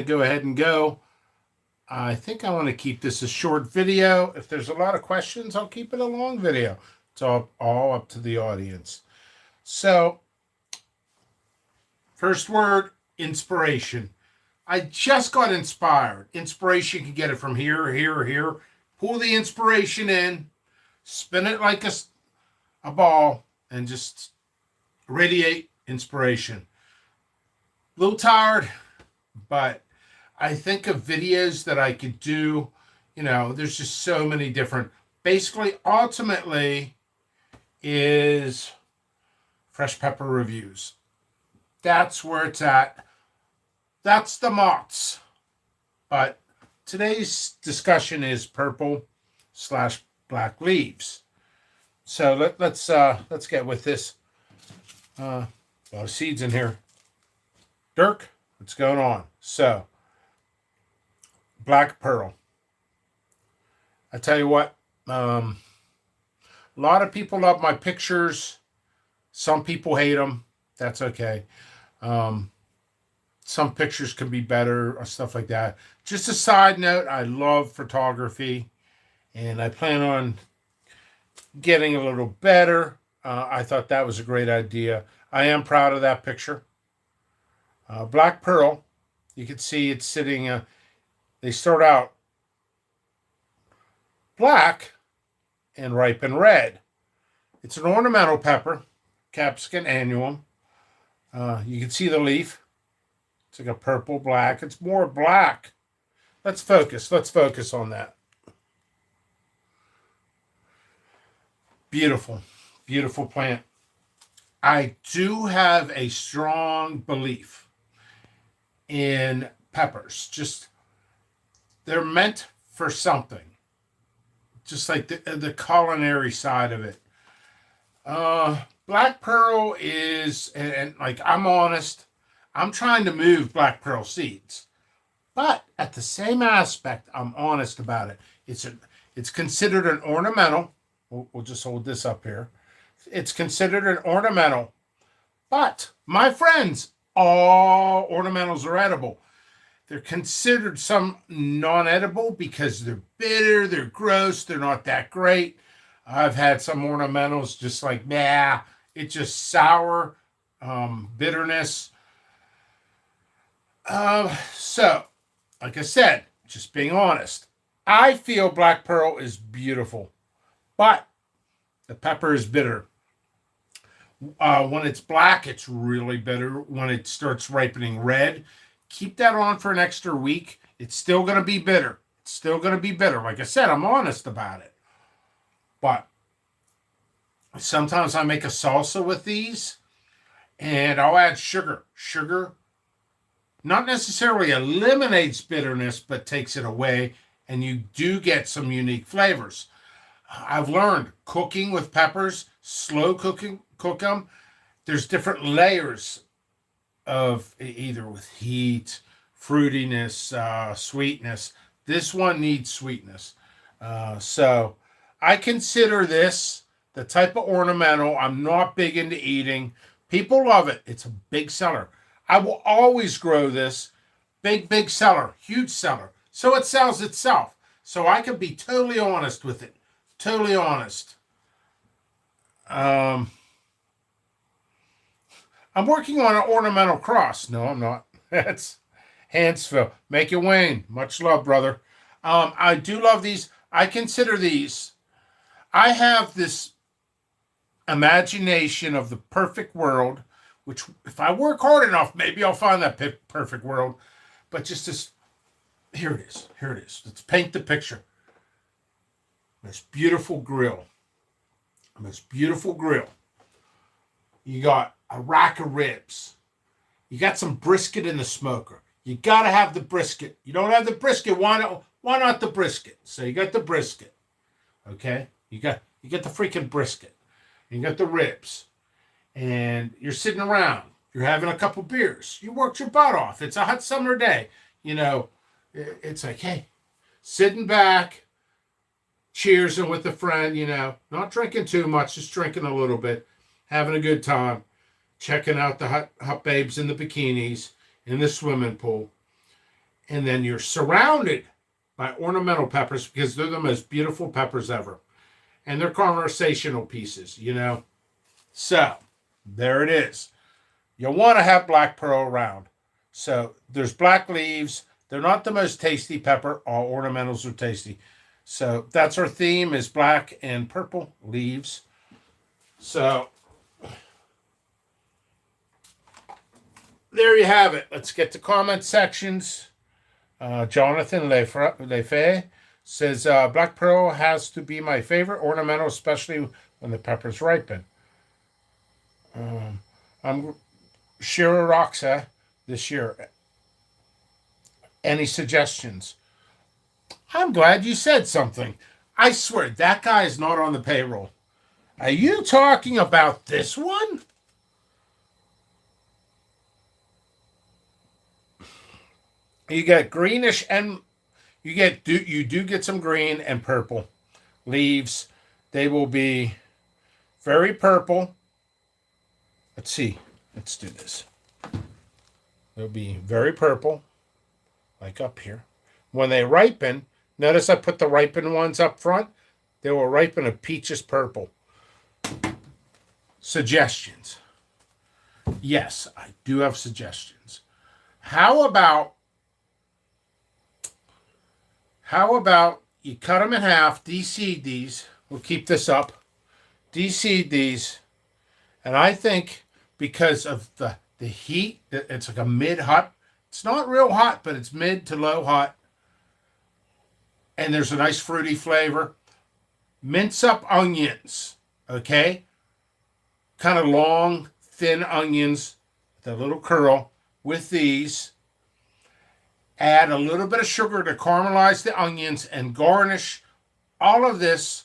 go ahead and go. I think I want to keep this a short video. If there's a lot of questions, I'll keep it a long video. It's all up to the audience. So, first word, inspiration. I just got inspired. Inspiration, you can get it from here, here, here. Pull the inspiration in, spin it like a ball, and just radiate inspiration. A little tired, but I think of videos that I could do. There's just so many different. Basically, ultimately, is fresh pepper reviews. That's where it's at. That's the Mott's. But today's discussion is purple/black leaves. So let's get with this. A lot of seeds in here. Dirk, what's going on? So, black pearl. I tell you what, a lot of people love my pictures. Some people hate them. That's okay. Some pictures can be better or stuff like that. Just a side note, I love photography and I plan on getting a little better. I thought that was a great idea. I am proud of that picture. Black pearl, you can see it's sitting, they start out black and ripen red. It's an ornamental pepper, Capsicum annuum. You can see the leaf. It's like a purple black. It's more black. Let's focus on that. Beautiful, beautiful plant. I do have a strong belief in peppers. Just they're meant for something. Just like the culinary side of it. Black pearl is, and like I'm honest, I'm trying to move black pearl seeds, but at the same aspect, I'm honest about it. It's considered an ornamental. We'll just hold this up here. It's considered an ornamental, but my friends, all ornamentals are edible. They're considered some non-edible because they're bitter, they're gross, they're not that great. I've had some ornamentals just like, it's just sour, bitterness. So, like I said, just being honest, I feel black pearl is beautiful, but the pepper is bitter. When it's black, it's really bitter. When it starts ripening red, keep that on for an extra week. It's still going to be bitter. It's still going to be bitter. Like I said, I'm honest about it. But sometimes I make a salsa with these, and I'll add sugar. Sugar not necessarily eliminates bitterness, but takes it away, and you do get some unique flavors. I've learned cooking with peppers, slow cook them. There's different layers of either with heat, fruitiness, sweetness. This one needs sweetness. So I consider this the type of ornamental. I'm not big into eating. People love it. It's a big seller. I will always grow this. Big seller. Huge seller. So it sells itself. So I can be totally honest with it. Totally honest. I'm working on an ornamental cross. No, I'm not. That's Hansville. Make it Wayne. Much love, brother. I do love these. I consider these. I have this imagination of the perfect world, which if I work hard enough, maybe I'll find that perfect world. But just this, here it is. Here it is. Let's paint the picture. This beautiful grill. This beautiful grill. You got a rack of ribs. You got some brisket in the smoker. You got to have the brisket. You don't have the brisket, why not the brisket? So you got the brisket. Okay? You got the freaking brisket. You got the ribs. And you're sitting around. You're having a couple beers. You worked your butt off. It's a hot summer day. It's like, hey, sitting back, cheersing with a friend, not drinking too much, just drinking a little bit, having a good time, checking out the hot babes in the bikinis in the swimming pool. And then you're surrounded by ornamental peppers because they're the most beautiful peppers ever. And they're conversational pieces, you know. So, there it is. You'll want to have black pearl around. So, there's black leaves. They're not the most tasty pepper. All ornamentals are tasty. So, that's our theme is black and purple leaves. So, there you have it. Let's get to comment sections. Jonathan Lefay says, Black Pearl has to be my favorite ornamental, especially when the peppers ripen. I'm Shira Roxa this year. Any suggestions? I'm glad you said something. I swear, that guy is not on the payroll. Are you talking about this one? You get greenish and you do get some green and purple leaves. They will be very purple. Let's see. Let's do this. They'll be very purple, like up here. When they ripen, notice I put the ripened ones up front. They will ripen a peachish purple. Suggestions. Yes, I do have suggestions. How about you cut them in half, de-seed these. We'll keep this up. De-seed these. And I think because of the heat, it's like a mid-hot. It's not real hot, but it's mid to low hot. And there's a nice fruity flavor. Mince up onions, okay? Kind of long, thin onions, with a little curl with these. Add a little bit of sugar to caramelize the onions and garnish all of this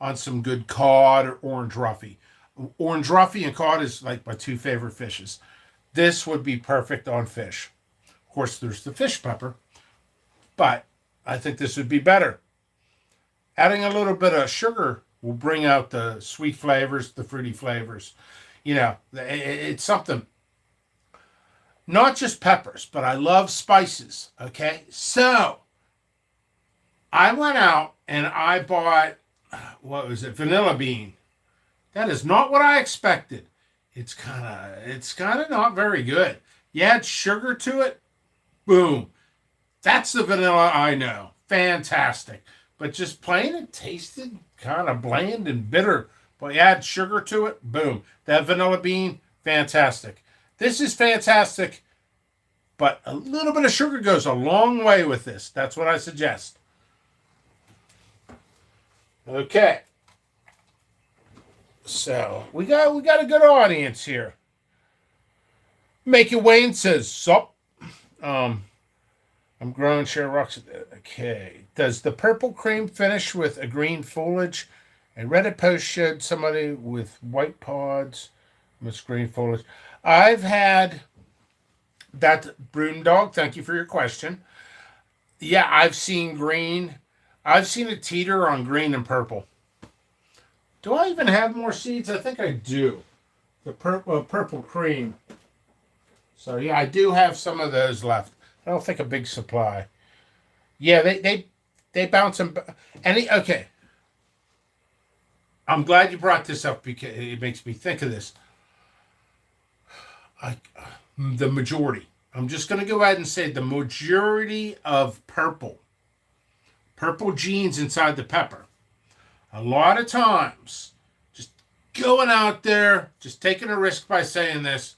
on some good cod or orange roughy. Orange roughy and cod is like my two favorite fishes. This would be perfect on fish. Of course, there's the fish pepper, but I think this would be better. Adding a little bit of sugar will bring out the sweet flavors, the fruity flavors. You know, it's something. Not just peppers, but I love spices, okay? So, I went out and I bought, what was it, vanilla bean. That is not what I expected. It's kind of not very good. You add sugar to it, boom. That's the vanilla I know. Fantastic. But just plain it tasted kind of bland and bitter. But you add sugar to it, boom. That vanilla bean, fantastic. This is fantastic, but a little bit of sugar goes a long way with this. That's what I suggest. Okay. So, we got a good audience here. Make It Wayne says, sup. I'm growing share rocks. Okay. Does the purple cream finish with a green foliage? A Reddit post showed somebody with white pods with green foliage. I've had that Broom Dog. Thank you for your question. Yeah, I've seen green. I've seen a teeter on green and purple. Do I even have more seeds? I think I do. The purple cream. So yeah, I do have some of those left. I don't think a big supply. Yeah, they bounce them. Okay. I'm glad you brought this up because it makes me think of this. The majority. I'm just going to go ahead and say the majority of purple genes inside the pepper. A lot of times, just going out there, just taking a risk by saying this,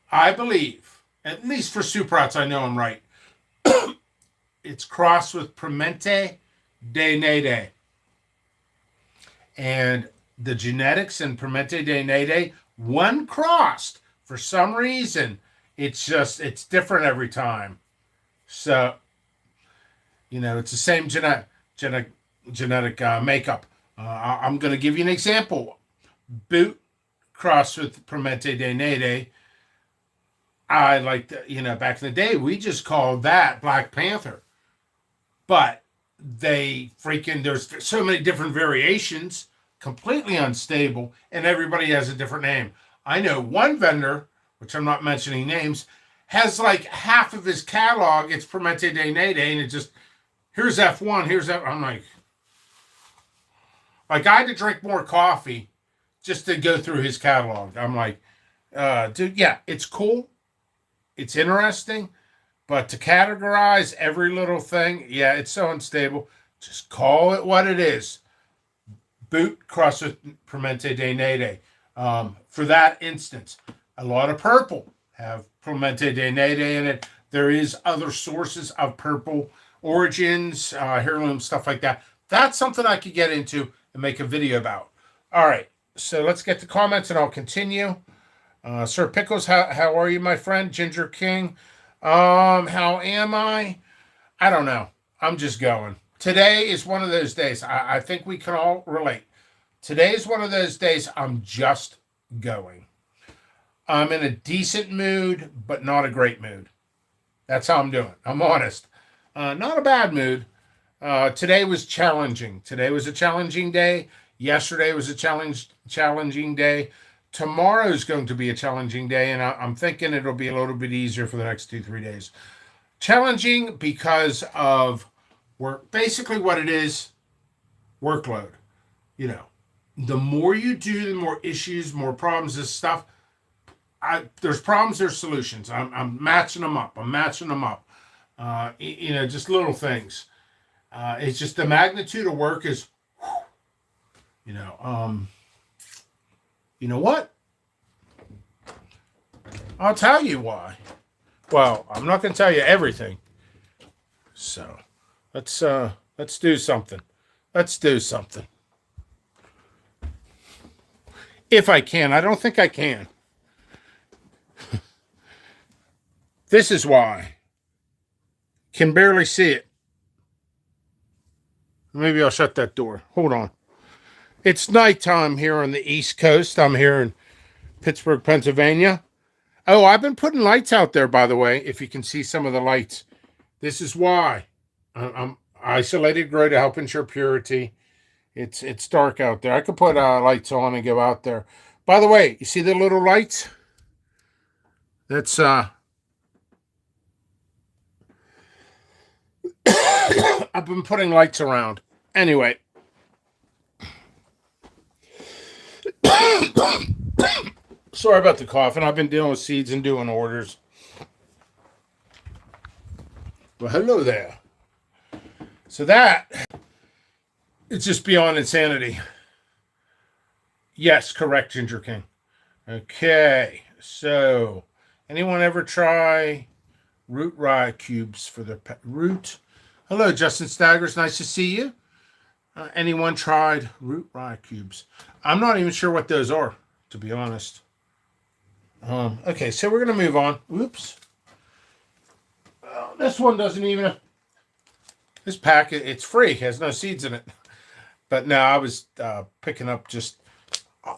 I believe, at least for Suprots, I know I'm right. It's crossed with Pimente de Nede. And the genetics in Pimente de Nede, one crossed. For some reason, it's different every time. So, it's the same genetic makeup. I'm going to give you an example. Boot crossed with Pimente de Nede. I like back in the day, we just called that Black Panther. But there's so many different variations, completely unstable, and everybody has a different name. I know one vendor, which I'm not mentioning names, has like half of his catalog. It's Permente de Nede, and it just, here's F1, here's F. I'm like I had to drink more coffee just to go through his catalog. I'm like, dude, yeah, it's cool, it's interesting, but to categorize every little thing, yeah, it's so unstable. Just call it what it is. Boot cross with Permente de Nede. For that instance, a lot of purple have Permente de Nede in it. There is other sources of purple origins, heirloom, stuff like that. That's something I could get into and make a video about. All right, so let's get to comments and I'll continue. Sir Pickles, how are you, my friend? Ginger King, how am I? I don't know. I'm just going. Today is one of those days. I think we can all relate. Today is one of those days I'm just going. I'm in a decent mood, but not a great mood. That's how I'm doing. I'm honest. Not a bad mood. Today was challenging. Today was a challenging day. Yesterday was a challenging day. Tomorrow's going to be a challenging day, and I'm thinking it'll be a little bit easier for the next 2-3 days. Challenging because of work. Basically what it is, workload. You know, the more you do, the more issues, more problems, this stuff. There's problems, there's solutions. I'm matching them up. Just little things. It's just the magnitude of work is, you know what? I'll tell you why. Well, I'm not going to tell you everything. So let's do something. Let's do something. If I can. I don't think I can. This is why. Can barely see it. Maybe I'll shut that door. Hold on. It's nighttime here on the East Coast. I'm here in Pittsburgh, Pennsylvania. Oh, I've been putting lights out there, by the way, if you can see some of the lights. This is why. I'm isolated grow to help ensure purity. It's dark out there. I could put lights on and go out there. By the way, you see the little lights? That's I've been putting lights around. Anyway. Sorry about the coughing. I've been dealing with seeds and doing orders. Well, hello there. So that, it's just beyond insanity. Yes, correct, Ginger King. Okay, so anyone ever try root rye cubes for their root? Hello, Justin Staggers. Nice to see you. Anyone tried root rye cubes? I'm not even sure what those are, to be honest. Okay, so we're going to move on. Oops. This one doesn't even... This pack, it's free. It has no seeds in it. But no, I was picking up just...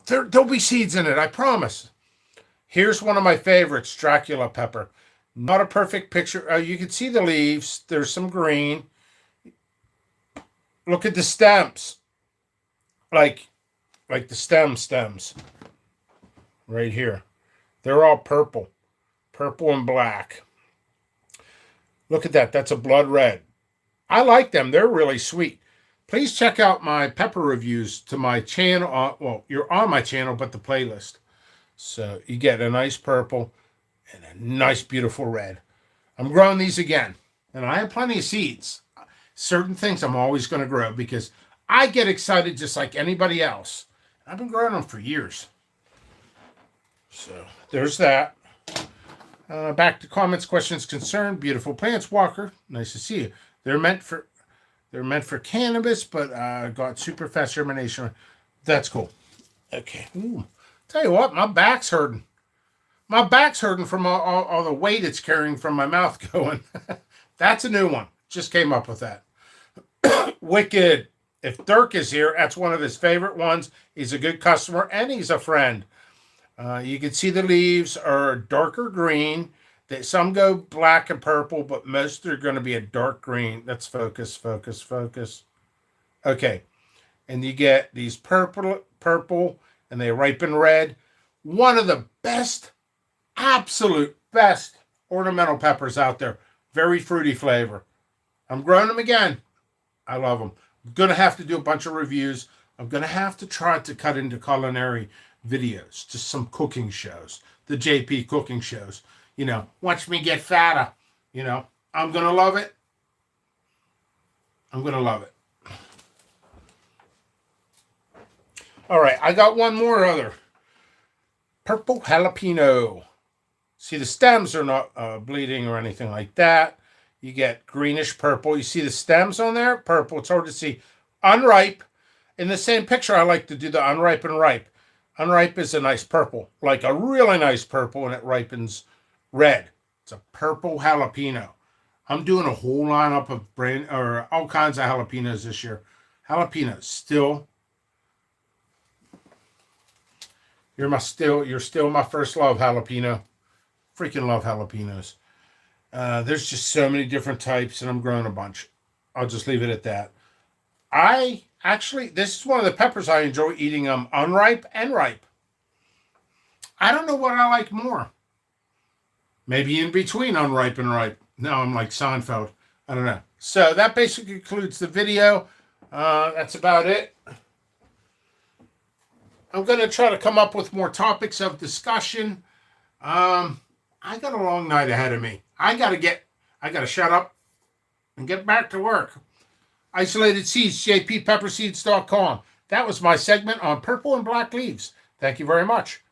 There'll be seeds in it, I promise. Here's one of my favorites, Dracula pepper. Not a perfect picture. You can see the leaves. There's some green. Look at the stems. Like the stems. Right here. They're all purple. Purple and black. Look at that. That's a blood red. I like them. They're really sweet. Please check out my pepper reviews to my channel. Well, you're on my channel, but the playlist. So you get a nice purple and a nice, beautiful red. I'm growing these again. And I have plenty of seeds. Certain things I'm always going to grow because I get excited just like anybody else. I've been growing them for years. So there's that. Back to comments, questions, concern. Beautiful plants, Walker. Nice to see you. They're meant for cannabis, but got super fast germination. That's cool. Okay. Ooh. Tell you what, my back's hurting. My back's hurting from all the weight it's carrying from my mouth going. That's a new one. Just came up with that. Wicked. If Dirk is here, that's one of his favorite ones. He's a good customer and he's a friend. You can see the leaves are darker green. Some go black and purple, but most are going to be a dark green. Let's focus. Okay. And you get these purple, and they ripen red. One of the best, absolute best ornamental peppers out there. Very fruity flavor. I'm growing them again. I love them. I'm going to have to do a bunch of reviews. I'm going to have to try to cut into culinary videos, just some cooking shows, the JP cooking shows. You know, watch me get fatter. You know, I'm going to love it. I'm going to love it. All right, I got one more other. Purple jalapeno. See, the stems are not bleeding or anything like that. You get greenish purple. You see the stems on there? Purple. It's hard to see. Unripe. In the same picture, I like to do the unripe and ripe. Unripe is a nice purple, like a really nice purple, and it ripens red. It's a purple jalapeno. I'm doing a whole lineup of all kinds of jalapenos this year. Jalapenos still. You're still my first love, jalapeno. Freaking love jalapenos. There's just so many different types, and I'm growing a bunch. I'll just leave it at that. This is one of the peppers I enjoy eating unripe and ripe. I don't know what I like more. Maybe in between unripe and ripe. No, I'm like Seinfeld. I don't know. So that basically concludes the video. That's about it. I'm going to try to come up with more topics of discussion. I got a long night ahead of me. I got to shut up and get back to work. Isolated Seeds, jppepperseeds.com. That was my segment on purple and black leaves. Thank you very much.